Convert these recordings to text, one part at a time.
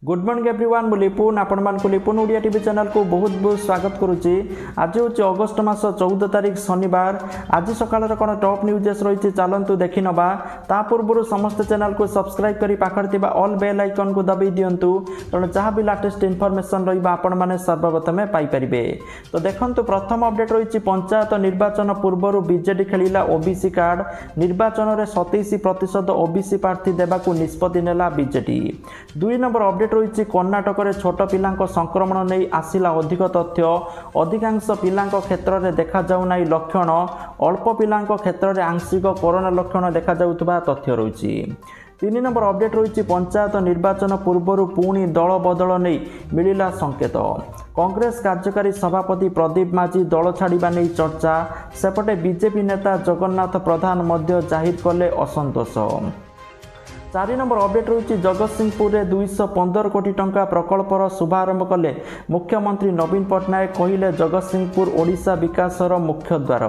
Good morning everyone मु लिपुन आपण मान को लिपुन ओडिया टीवी चैनल को बहुत बहुत स्वागत करुच्ची। आज हूँ अगस्ट मास 14 तारिख शनिवार। आज सकाल कौन टॉप न्यूजेस रही चलतु देखी नवा। ता पूर्व समस्त चैनल को सब्सक्राइब करी पाखर ऑल बेल आइकन को दबाई दिंतु तेणु जहाँ भी लेटेस्ट इनफॉरमेशन रहा सर्वप्रथमे पाइपर। तो देखो प्रथम अपडेट रही पंचायत निर्वाचन पूर्व बीजेडी खेला ओबीसी कार्ड निर्वाचन में 27% ओबीसी प्रार्थी देवाक निष्पत्ति नेला बीजेडी। 2 नंबर अपडेट रही कर्णाटक में छोट पिला संक्रमण नहीं आसला अधिक तथ्य। अधिकांश पिला क्षेत्र में देखा जाऊना लक्षण अल्प पिला क्षेत्र में आंशिक कोरोना लक्षण देखा जाउतबा तथ्य रही। 3 नंबर अपडेट रही पंचायत निर्वाचन पूर्व पुणी दल बदल नहीं मिला संकेत। कांग्रेस कार्यकारी सभापति प्रदीप माझी दल छाड़ा नहीं चर्चा। सेपटे बीजेपी नेता जगन्नाथ प्रधान मध्य जाहिर कले असंतोष। 4 नंबर अपडेट रही जगतसिंहपुर में 215 कोटी टंका प्रकल्पर शुभारंभ कले मुख्यमंत्री नवीन पट्टनायक कहले जगतसिंहपुर ओडिशा विकासर मुख्य द्वार।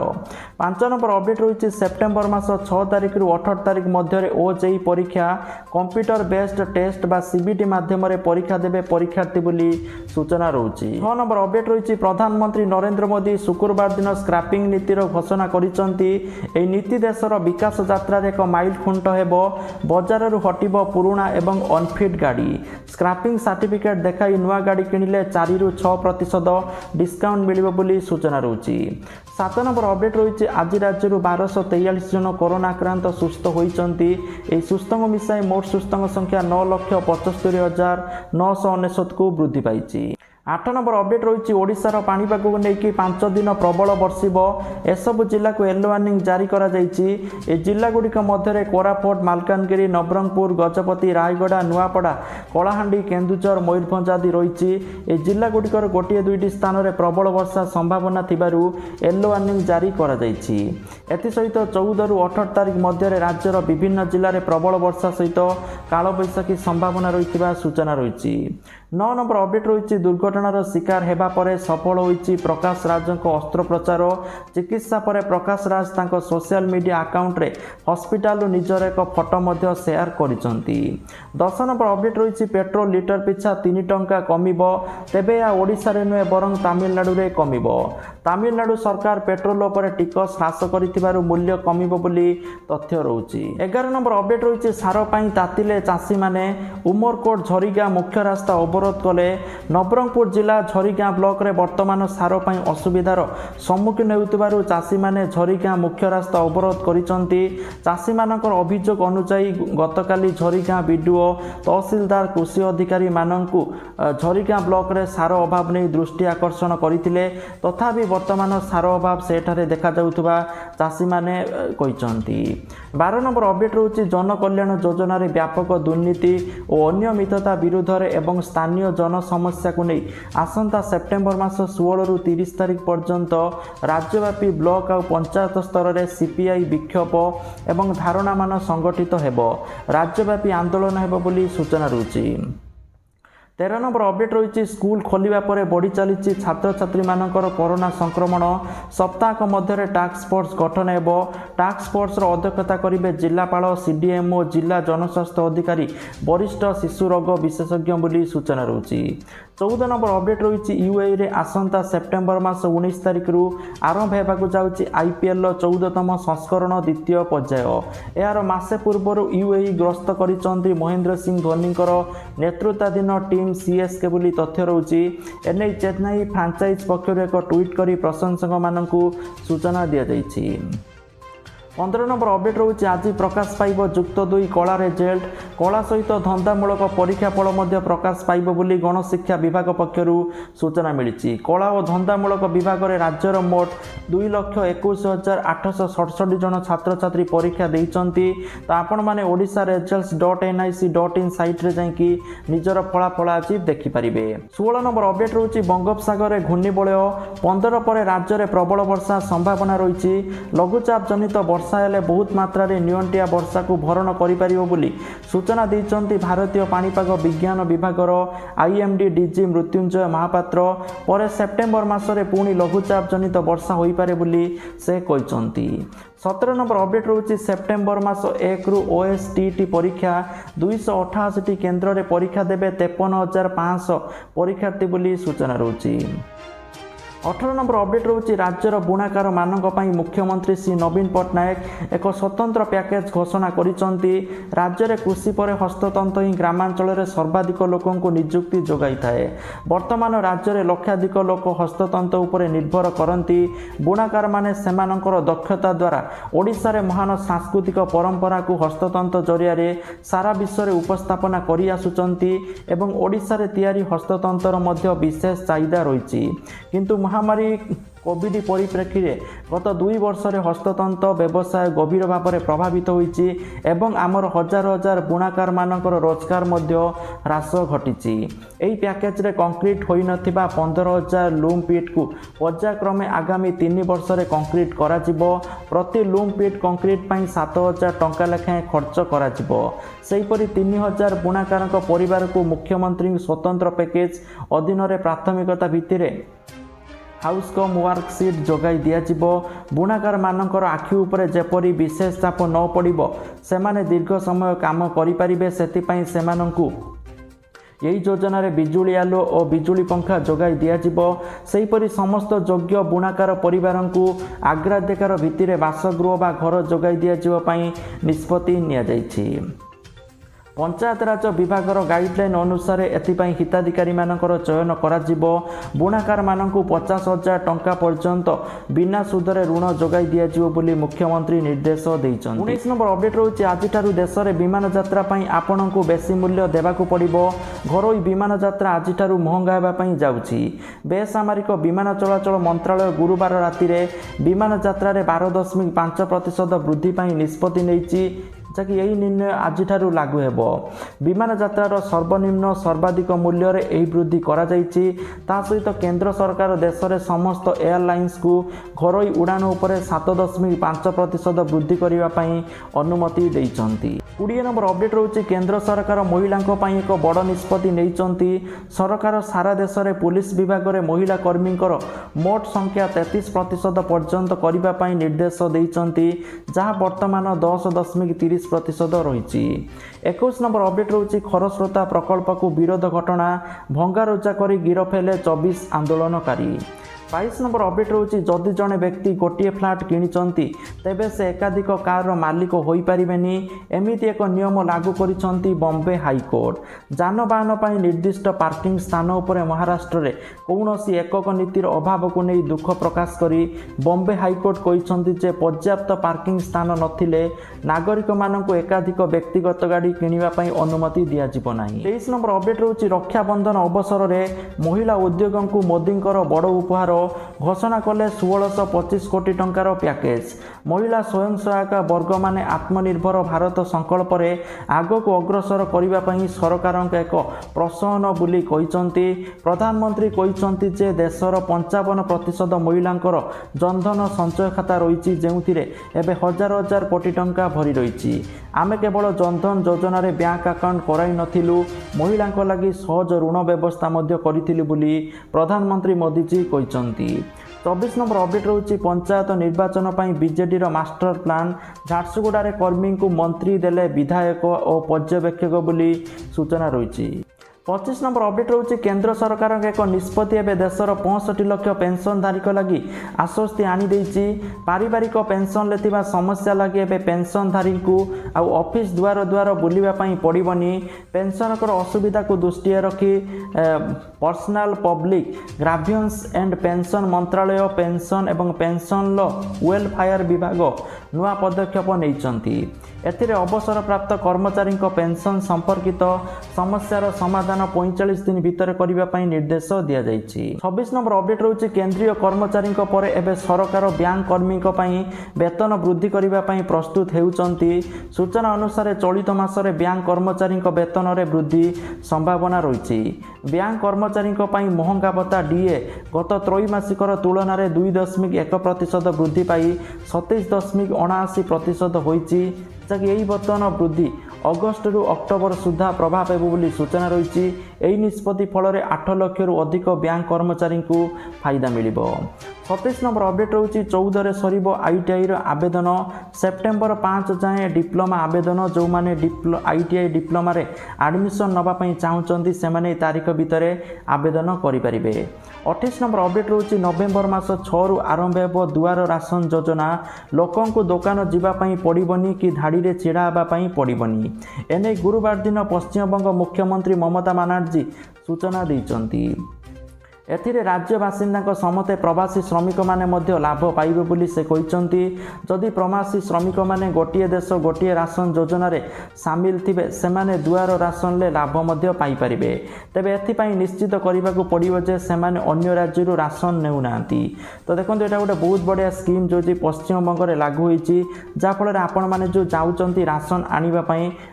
5 नंबर अपडेट रही सेप्टेम्बर मास 6 तारिख रु 18 तारिख मध्य ओजेई परीक्षा कंप्यूटर बेस्ड टेस्ट बा सीबीटी माध्यम परीक्षा देवे परीक्षार्थी बोली सूचना रही। 6 नंबर अपडेट रही प्रधानमंत्री नरेंद्र मोदी शुक्रवार दिन स्क्रैपिंग नीतिर घोषणा करिसेंती। एही नीति देशर विकास यात्रा एक माइल खुंट हेबो। बाजार हटिबो पुराणा एवं अनफिट गाड़ी स्क्रैपिंग सर्टिफिकेट देखाई नुआ गाड़ी किणिले 4 रु 6% डिस्काउंट मिलिबो बोली सूचना रही। 7 नंबर अपडेट रही आज राज्य 1243 जन कोरोना आक्रांत सुस्थ होती। सुस्थों मिसाई मोट सुस्थों संख्या 9,75,999 को वृद्धि पाई। 8 नंबर अपडेट रही ओडिशार पाणीपाग को लेकिन 5 दिन प्रबल बर्षिब एसबू जिला को येलो वार्निंग जारी करा जायछि। जिला गुड़िक मध्य कोरापुट मालकानगिरी नवरंगपुर गजपति रायगड़ा नुआपड़ा कलाहांडी केन्दुझर मयूरभंज आदि रही। जिला गुड़िकर गोटे 2टी स्थान में प्रबल वर्षा संभावना थिबारु येलो वार्निंग जारी करा जायछि। एथिसहित 14 रु 18 तारिख मध्य राज्यर विभिन्न जिले में प्रबल वर्षा सहित कालबैशाखी संभावना रही सूचना रही। 9 नंबर अपडेट रही दुर्घटनार शिकार हेबा परे सफल होइछि प्रकाश राज अस्त्रोपचार। चिकित्सा पर प्रकाश राज तांको सोशल मीडिया अकाउंट रे हॉस्पिटल निजर एक फोटो मध्य शेयर करिसंती। 10 नंबर अपडेट रही पेट्रोल लिटर पिछा 3 टंका कमिबो तेबे या ओडिशा रे नुहे बरं तमिलनाडु रे कमिबो। तमिलनाडु सरकार पेट्रोल पर टिकस ह्रास करिथिबारु मूल्य कमिबो बोली तथ्य रहुछि। 11 नंबर अपडेट रही सार पई तातिले चासी माने उमरकोट झरीगाँ मुख्य रास्ता अवरोध कले। नवरंगपुर जिला झरीगाँ ब्लॉक रे वर्तमान सार पई असुविधार सम्मुखीन हेउतिबारु चासी माने झरीगाँ मुख्य रास्ता अवरोध करिसंती। चासी मानकर अभियोग अनुसार गतकाली झरीगाँ बीडीओ तहसीलदार कृषि अधिकारी माननकु झरीगाँ ब्लॉक रे सार अभाव नहीं दृष्टि आकर्षण करथिले तथापि वर्तमान सार अभाव सेठारे देखा जाउथबा चासी माने कहिसंती। 12 नंबर अपडेट रही जनकल्याण योजना रे व्यापक दुर्नीति और अनियमितता विरुद्ध एवं स्थानीय जन समस्या को नहीं आसंता सेप्टेम्बर मास 16 रु 30 तारिख पर्यंत राज्यव्यापी ब्लॉक और पंचायत स्तर में सीपीआई विक्षोभ एवं धारणा मान संगठित हेबो। राज्यव्यापी आंदोलन हेबो बोली सूचना रही। 13 नंबर अपडेट रही स्कूल खोलिबा परे बढ़ी चली छात्र छात्री मानकर कोरोना संक्रमण। सप्ताह मध्य टास्क फोर्स गठन हेबो। टास्क फोर्स अध्यक्षता करेंगे जिलापाल सीडीएमओ जिला जनस्वास्थ्य अधिकारी वरिष्ठ शिशु रोग विशेषज्ञ बोली सूचना रही। 14 नंबर अपडेट रही यूएई रे आसंता सेप्टेम्बर मास 19 तारिख रु आरंभ होगा जाउछि आईपीएल 14तम संस्करण द्वितीय पर्याय। यार मासे पूर्व यूएई ग्रस्त करिसंती महेंद्र सिंह धोनी नेतृत्वाधीन टीम सीएसके बोली तथ्य रही। एने चेन्नई फ्रांचाइज पक्षर एक ट्वीट करी प्रशंसक मानकु सूचना दि जाइछि। 15 नंबर अपडेट रही आज प्रकाश पाइब जुक्त 2 कला रिजल्ट कला सहित धंदामूलक परीक्षा फल प्रकाश पाइब बोली गणशिक्षा विभाग पक्षर सूचना मिली। कला और धंदामूलक विभाग में राज्यर मोट 2,21,867 जन छात्र छात्री परीक्षा देइचंती। तो आपण माने ओडिशा results.nic.in साइट रे जाइकी निजर फलाफल आज देखिपारे। 16 नंबर अपडेट रही बंगोपसागर में घूर्णिबलय 15 पर राज्य में प्रबल वर्षा संभावना रही। लघुचाप जनित ବର୍ଷा ହେଲେ ବହୁତ ମାତ୍ରାରେ ନିଅଣ୍ଟିଆ ବର୍ଷାକୁ ଭରଣ କରିପାରିବ ବୋଲି ସୂଚନା ଦେଇଛନ୍ତି ଭାରତୀୟ ପାଣିପାଗ ବିଜ୍ଞାନ ବିଭାଗର IMD DG ମୃତ୍ୟୁଞ୍ଜୟ ମହାପାତ୍ର। ପରେ ସେପ୍ଟେମ୍ବର ମାସରେ ପୁଣି ଲଘୁଚାପ ଜନିତ ବର୍ଷା ହୋଇପାରେ ବୋଲି ସେ କହିଛନ୍ତି। 17 ନମ୍ବର ଅପଡେଟ୍ ରହୁଛି ସେପ୍ଟେମ୍ବର ମାସ 1ରୁ OSTT ପରୀକ୍ଷା 288ଟି କେନ୍ଦ୍ରରେ ପରୀକ୍ଷା ଦେବେ 53,500 ପରୀକ୍ଷାର୍ଥୀ ବୋଲି ସୂଚନା ରହୁଛି। 18 ନମ୍ବର ଅପଡେଟ୍ ରହୁଛି ରାଜ୍ୟର ବୁଣାକାରମାନଙ୍କ ପାଇଁ ମୁଖ୍ୟମନ୍ତ୍ରୀ ଶ୍ରୀ ନବୀନ ପଟ୍ଟନାୟକ ଏକ ସ୍ୱତନ୍ତ୍ର ପ୍ୟାକେଜ ଘୋଷଣା କରିଛନ୍ତି। ରାଜ୍ୟରେ କୃଷି ପରେ ହସ୍ତତନ୍ତ ହିଁ ଗ୍ରାମାଞ୍ଚଳରେ ସର୍ବାଧିକ ଲୋକଙ୍କୁ ନିଯୁକ୍ତି ଯୋଗାଇଥାଏ। ବର୍ତ୍ତମାନ ରାଜ୍ୟରେ ଲକ୍ଷାଧିକ ଲୋକ ହସ୍ତତନ୍ତ ଉପରେ ନିର୍ଭର କରନ୍ତି। ବୁଣାକାରମାନେ ସେମାନଙ୍କର ଦକ୍ଷତା ଦ୍ୱାରା ଓଡ଼ିଶାରେ ମହାନ ସାଂସ୍କୃତିକ ପରମ୍ପରାକୁ ହସ୍ତତନ୍ତ ଜରିଆରେ ସାରା ବିଶ୍ୱରେ ଉପସ୍ଥାପନା କରିଆସୁଛନ୍ତି ଏବଂ ଓଡ଼ିଶାରେ ତିଆରି ହସ୍ତତନ୍ତର ମଧ୍ୟ ବିଶେଷ ଚାହିଦା ରହିଛି। କିନ୍ତୁ ମହାମାରୀ କୋଭିଡ୍ ପରିପ୍ରେକ୍ଷୀରେ ଗତ 2 ବର୍ଷରେ ହସ୍ତତନ୍ତ ବ୍ୟବସାୟ ଗଭୀର ଭାବରେ ପ୍ରଭାବିତ ହୋଇଛି ଏବଂ ଆମର ହଜାର ହଜାର ବୁଣାକାରମାନଙ୍କର ରୋଜଗାର ମଧ୍ୟ ହ୍ରାସ ଘଟିଛି। ଏହି ପ୍ୟାକେଜରେ କଂକ୍ରିଟ୍ ହୋଇନଥିବା 15,000 ଲୁମ୍ ପିଟ୍କୁ ପର୍ଯ୍ୟାୟକ୍ରମେ ଆଗାମୀ 3 ବର୍ଷରେ କଂକ୍ରିଟ୍ କରାଯିବ। ପ୍ରତି ଲୁମ୍ ପିଟ୍ କଂକ୍ରିଟ୍ ପାଇଁ 7,000 ଟଙ୍କା ଲେଖାଏଁ ଖର୍ଚ୍ଚ କରାଯିବ। ସେହିପରି 3,000 ବୁଣାକାରଙ୍କ ପରିବାରକୁ ମୁଖ୍ୟମନ୍ତ୍ରୀଙ୍କ ସ୍ୱତନ୍ତ୍ର ପ୍ୟାକେଜ ଅଧୀନରେ ପ୍ରାଥମିକତା ଭିତ୍ତିରେ ହାଉସ୍ କମ୍ ୱାର୍କସିଟ୍ ଯୋଗାଇ ଦିଆଯିବ। ବୁଣାକାରମାନଙ୍କର ଆଖି ଉପରେ ଯେପରି ବିଶେଷ ଚାପ ନ ପଡ଼ିବ, ସେମାନେ ଦୀର୍ଘ ସମୟ କାମ କରିପାରିବେ, ସେଥିପାଇଁ ସେମାନଙ୍କୁ ଏହି ଯୋଜନାରେ ବିଜୁଳି ଆଲୁଅ ଓ ବିଜୁଳି ପଙ୍ଖା ଯୋଗାଇ ଦିଆଯିବ। ସେହିପରି ସମସ୍ତ ଯୋଗ୍ୟ ବୁଣାକାର ପରିବାରଙ୍କୁ ଅଗ୍ରାଧିକାର ଭିତ୍ତିରେ ବାସଗୃହ ବା ଘର ଯୋଗାଇ ଦିଆଯିବା ପାଇଁ ନିଷ୍ପତ୍ତି ନିଆଯାଇଛି। ପଞ୍ଚାୟତରାଜ ବିଭାଗର ଗାଇଡଲାଇନ୍ ଅନୁସାରେ ଏଥିପାଇଁ ହିତାଧିକାରୀମାନଙ୍କର ଚୟନ କରାଯିବ। ବୁଣାକାରମାନଙ୍କୁ 50,000 ଟଙ୍କା ପର୍ଯ୍ୟନ୍ତ ବିନା ସୁଧରେ ଋଣ ଯୋଗାଇ ଦିଆଯିବ ବୋଲି ମୁଖ୍ୟମନ୍ତ୍ରୀ ନିର୍ଦ୍ଦେଶ ଦେଇଛନ୍ତି। 19 ନମ୍ବର ଅପଡେଟ୍ ରହୁଛି ଆଜିଠାରୁ ଦେଶରେ ବିମାନ ଯାତ୍ରା ପାଇଁ ଆପଣଙ୍କୁ ବେଶୀ ମୂଲ୍ୟ ଦେବାକୁ ପଡ଼ିବ। ଘରୋଇ ବିମାନ ଯାତ୍ରା ଆଜିଠାରୁ ମହଙ୍ଗା ହେବା ପାଇଁ ଯାଉଛି। ବେସାମରିକ ବିମାନ ଚଳାଚଳ ମନ୍ତ୍ରାଳୟ ଗୁରୁବାର ରାତିରେ ବିମାନ ଯାତ୍ରାରେ 12.5% ବୃଦ୍ଧି ପାଇଁ ନିଷ୍ପତ୍ତି ନେଇଛି, ଯାହାକି ଏହି ନିର୍ଣ୍ଣୟ ଆଜିଠାରୁ ଲାଗୁ ହେବ। ବିମାନ ଯାତ୍ରାର ସର୍ବନିମ୍ନ ସର୍ବାଧିକ ମୂଲ୍ୟରେ ଏହି ବୃଦ୍ଧି କରାଯାଇଛି। ତା ସହିତ କେନ୍ଦ୍ର ସରକାର ଦେଶରେ ସମସ୍ତ ଏୟାରଲାଇନ୍ସକୁ ଘରୋଇ ଉଡ଼ାଣ ଉପରେ 7.5% ବୃଦ୍ଧି କରିବା ପାଇଁ ଅନୁମତି ଦେଇଛନ୍ତି। 20 ନମ୍ବର ଅପଡେଟ୍ ରହୁଛି କେନ୍ଦ୍ର ସରକାର ମହିଳାଙ୍କ ପାଇଁ ଏକ ବଡ଼ ନିଷ୍ପତ୍ତି ନେଇଛନ୍ତି। ସରକାର ସାରା ଦେଶରେ ପୁଲିସ ବିଭାଗରେ ମହିଳା କର୍ମୀଙ୍କର ମୋଟ ସଂଖ୍ୟା 33% ପର୍ଯ୍ୟନ୍ତ କରିବା ପାଇଁ ନିର୍ଦ୍ଦେଶ ଦେଇଛନ୍ତି, ଯାହା ବର୍ତ୍ତମାନ 10.30% ରହିଛି। 21 ନମ୍ବର ଅପଡେଟ୍ ରହୁଛି ଖରସ୍ରୋତା ପ୍ରକଳ୍ପକୁ ବିରୋଧ ଘଟଣା, ଭଙ୍ଗାରୁଜା କରି ଗିରଫ ହେଲେ 24 ଆନ୍ଦୋଳନକାରୀ। 22 ନମ୍ବର ଅପଡେଟ୍ ରହୁଛି ଯଦି ଜଣେ ବ୍ୟକ୍ତି ଗୋଟିଏ ଫ୍ଲାଟ୍ କିଣିଛନ୍ତି ତେବେ ସେ ଏକାଧିକ କାରର ମାଲିକ ହୋଇପାରିବେନି, ଏମିତି ଏକ ନିୟମ ଲାଗୁ କରିଛନ୍ତି ବମ୍ବେ ହାଇକୋର୍ଟ। ଯାନବାହନ ପାଇଁ ନିର୍ଦ୍ଦିଷ୍ଟ ପାର୍କିଂ ସ୍ଥାନ ଉପରେ ମହାରାଷ୍ଟ୍ରରେ କୌଣସି ଏକକ ନୀତିର ଅଭାବକୁ ନେଇ ଦୁଃଖ ପ୍ରକାଶ କରି ବମ୍ବେ ହାଇକୋର୍ଟ କହିଛନ୍ତି ଯେ ପର୍ଯ୍ୟାପ୍ତ ପାର୍କିଂ ସ୍ଥାନ ନଥିଲେ ନାଗରିକମାନଙ୍କୁ ଏକାଧିକ ବ୍ୟକ୍ତିଗତ ଗାଡ଼ି କିଣିବା ପାଇଁ ଅନୁମତି ଦିଆଯିବ ନାହିଁ। 23 ନମ୍ବର ଅପଡେଟ୍ ରହୁଛି ରକ୍ଷାବନ୍ଧନ ଅବସରରେ ମହିଳା ଉଦ୍ୟୋଗଙ୍କୁ ମୋଦିଙ୍କର ବଡ଼ ଉପହାର, ଘୋଷଣା କଲେ 1625 କୋଟି ଟଙ୍କାର ପ୍ୟାକେଜ। ମହିଳା ସ୍ୱୟଂ ସହାୟକ ବର୍ଗମାନେ ଆତ୍ମନିର୍ଭର ଭାରତ ସଂକଳ୍ପରେ ଆଗକୁ ଅଗ୍ରସର କରିବା ପାଇଁ ସରକାରଙ୍କ ଏକ ପ୍ରୋତ୍ସାହନ ବୋଲି କହିଛନ୍ତି। ପ୍ରଧାନମନ୍ତ୍ରୀ କହିଛନ୍ତି ଯେ ଦେଶର 55% ମହିଳାଙ୍କର ଜନଧନ ସଞ୍ଚୟ ଖାତା ରହିଛି, ଯେଉଁଥିରେ ଏବେ ହଜାର ହଜାର କୋଟି ଟଙ୍କା ଭରି ରହିଛି। ଆମେ କେବଳ ଜନଧନ ଯୋଜନାରେ ବ୍ୟାଙ୍କ ଆକାଉଣ୍ଟ କରାଇ ନଥିଲୁ, ମହିଳାଙ୍କ ଲାଗି ସହଜ ଋଣ ବ୍ୟବସ୍ଥା ମଧ୍ୟ କରିଥିଲୁ ବୋଲି ପ୍ରଧାନମନ୍ତ୍ରୀ ମୋଦିଜୀ କହିଛନ୍ତି। 24 ନମ୍ବର ଅପଡେଟ୍ ରହୁଛି ପଞ୍ଚାୟତ ନିର୍ବାଚନ ପାଇଁ ବିଜେଡିର ମାଷ୍ଟର ପ୍ଲାନ୍, ଝାରସୁଗୁଡ଼ାରେ କର୍ମୀଙ୍କୁ ମନ୍ତ୍ରୀ ଦେଲେ ବିଧାୟକ ଓ ପର୍ଯ୍ୟବେକ୍ଷକ ବୋଲି ସୂଚନା ରହିଛି। 25 ନମ୍ବର ଅପଡେଟ୍ ରହୁଛି କେନ୍ଦ୍ର ସରକାରଙ୍କ ଏକ ନିଷ୍ପତ୍ତି ଏବେ ଦେଶର 65 ଲକ୍ଷ ପେନ୍ସନଧାରୀଙ୍କ ଲାଗି ଆଶ୍ୱସ୍ତି ଆଣିଦେଇଛି। ପାରିବାରିକ ପେନ୍ସନରେ ଥିବା ସମସ୍ୟା ଲାଗି ଏବେ ପେନ୍ସନଧାରୀଙ୍କୁ ଆଉ ଅଫିସ୍ ଦୁଆର ଦୁଆର ବୁଲିବା ପାଇଁ ପଡ଼ିବନି। ପେନ୍ସନଙ୍କର ଅସୁବିଧାକୁ ଦୃଷ୍ଟିରେ ରଖି ପର୍ସନାଲ ପବ୍ଲିକ୍ ଗ୍ରାଭିଏନ୍ସ ଆଣ୍ଡ ପେନ୍ସନ ମନ୍ତ୍ରାଳୟ ପେନ୍ସନ ଏବଂ ପେନ୍ସନର ୱେଲଫେୟାର ବିଭାଗ ନୂଆ ପଦକ୍ଷେପ ନେଇଛନ୍ତି। ଏଥିରେ ଅବସରପ୍ରାପ୍ତ କର୍ମଚାରୀଙ୍କ ପେନ୍ସନ ସମ୍ପର୍କିତ ସମସ୍ୟାର ସମାଧାନ समाधान 45 दिन भितर करने निर्देश दि जाइए। 26 नंबर अपडेट रोचे केंद्रीय कर्मचारी एवं सरकार बैंक कर्मी वेतन वृद्धि करने प्रस्तुत होती। सूचना अनुसार चलित मासरे बैंक कर्मचारी वेतन में वृद्धि संभावना रही। बैंक कर्मचारी महंगा भत्ता डीए गत त्रैमासिकर तुलन में 2.1% वृद्धि पाई 27.79% होती। यही वेतन वृद्धि अगस्ट रु अक्टोबर सुधा प्रभाव होगी सूचना रही। यही निष्पत्ति फल 8 लाख रु अधिक बैंक कर्मचारी को फायदा मिल। 27 नंबर अपडेट रोचे 14 सर आईटीआई आवेदन सेप्टेम्बर 5 जाए डिप्लोमा आवेदन जो मैंने आईटीआई डिप्लोमा एडमिशन नापी चाहते से तारीख भितर आवेदन करें। 28 नंबर अपडेट रोचे नवेम्बर मास 6 रु आरंभ हो दुआर राशन योजना। लोकों दुकान जावाई पड़ोनी कि धाड़ी में छिड़ा हाँपाई पड़ोनी। एने गुरुवार दिन पश्चिमबंग मुख्यमंत्री ममता बनर्जी सूचना देइचंती। एथिरे राज्य बासिंदा समते प्रवासी श्रमिक माने मध्य लाभ पाइबे बोली से कहते। जदि प्रवासी श्रमिक माने गोटे देश गोटे राशन योजन सामिल थिबे सेमाने दुआर राशन ले लाभ मध्य पाई परिबे। तेबे एथिपाई निश्चित करने को पड़ो जे सेमाने अन्य राज्य राशन नेउनांती। तो देखो यहाँ गोटे बहुत बढ़िया स्कीम जो पश्चिमबंग में लागू होती जहाँफल आपण मैंने जो जाऊँच राशन आने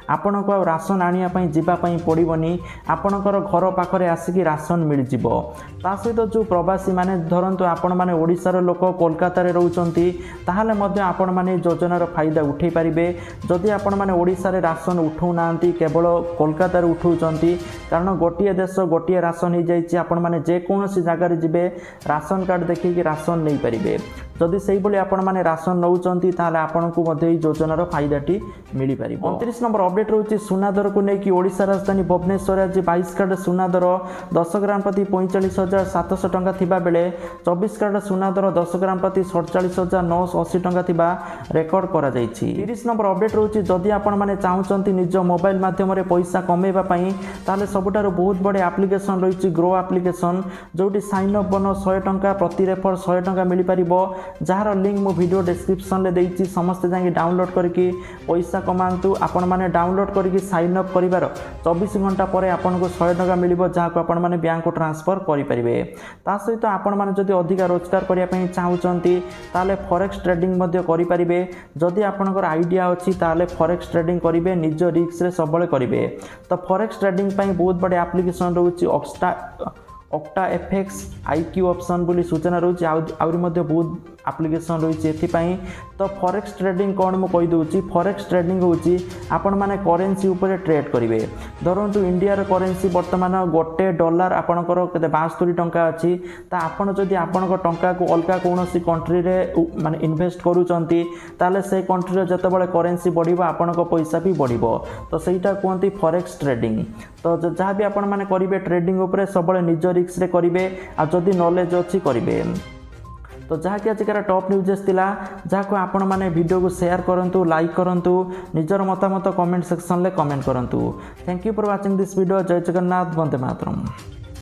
आपण को राशन आने जावाई पड़ोनी आपणकर घर पाखे आसिक राशन मिल जाव। ता सहित जो प्रवासी माने धरतु आपण मैंने ओडिशार लोक कोलकाता रे रहउचंती ताहाले मध्य आपण माने योजनार फायदा उठे पारिबे। जदि आपण माने ओडिशा रे राशन उठाउ नांती केवल कोलकाता रे उठाउचंती कारण गोटे देश गोटे राशन हो जाइए। आपण माने जे कोनोसी जगार जिबे राशन कार्ड देखिकी राशन नहीं पारिबे। जदि से भाई आपण मैंने राशन नौकरी ताले आपण को योजनार फायदाटी मिल पार। 29 नंबर अपडेट रोचे सुना दर को लेकिन ओडिशा राजधानी भुवनेश्वर आज 22 कैरेट सुना दर 10 ग्राम प्रति 45,700 टंका थिबा बेले 24 कैरेट सुना दर 10 ग्राम प्रति 47,980 टंका थिबा रेकर्ड करा जायछि। 30 नंबर अपडेट रोचे जदि आपण माने चाहउचंती निज मोबाइल माध्यम रे पैसा कमेबा पई ताले सबुठार बहुत बड़े एप्लिकेशन रही ग्रो एप्लिकेशन जोटी साइन अप बन 100 टंका प्रति रेफर 100 टंका मिल पारिबो। जार लिंक मो वीडियो डिस्क्रिप्शन ले देइछि समस्त जाई डाउनलोड करके पैसा कमांतु। आपण माने डाउनलोड करके साइन अप करिवार 24 घंटा परे आपण को 100 टंका मिलिबो जहाँ को आपण माने बैंक को ट्रांसफर करि परिबे। ता सहित आपण माने जदि अधिक रोजगार करिया पई चाहउचंती ताले फॉरेक्स ट्रेडिंग मध्ये करि परिबे। जदि आपनकर आईडिया अछि ताले फॉरेक्स ट्रेडिंग करिवे निज रिस्क रे सबले करिवे। तो फॉरेक्स ट्रेडिंग पई बहुत बड़े एप्लिकेशन रहउछि ऑक्टा एफएक्स आईक्यू ऑप्शन बोली सूचना रही। आउरी मध्य बहुत एप्लिकेशन रही एथिपाई। तो फॉरेक्स ट्रेडिंग कौन मु कहि दोछि फॉरेक्स ट्रेडिंग होछि आपण माने करेंसी ऊपर ट्रेड करिवे। धरंतु इंडिया रे करेंसी वर्तमान गोटे डॉलर आपणकर केते 72 टंका अछि ता आपण जदि आपणक टंका को अलगा कोनोसी कंट्री रे माने इन्वेस्ट करूचंती ताले से कंट्री रे जतबेले करेंसी बढ़िबो आपणक पैसा भी बढ़िबो। तो सेटा कोंती फॉरेक्स ट्रेडिंग। तो जहाँ भी आपण माने करिवे ट्रेडिंग ऊपर सबले निज रिस्क रे करिवे आ जदि नॉलेज अछि करिवे। तो जहाँकि आजिकार टॉप न्यूज़ थिला जहाँ आपण माने वीडियो को शेयर करंतु लाइक करंतु निजर मतामत कमेंट सेक्शन ले कमेंट करंतु। Thank you for watching this video. जय जगन्नाथ वंदे मातरम।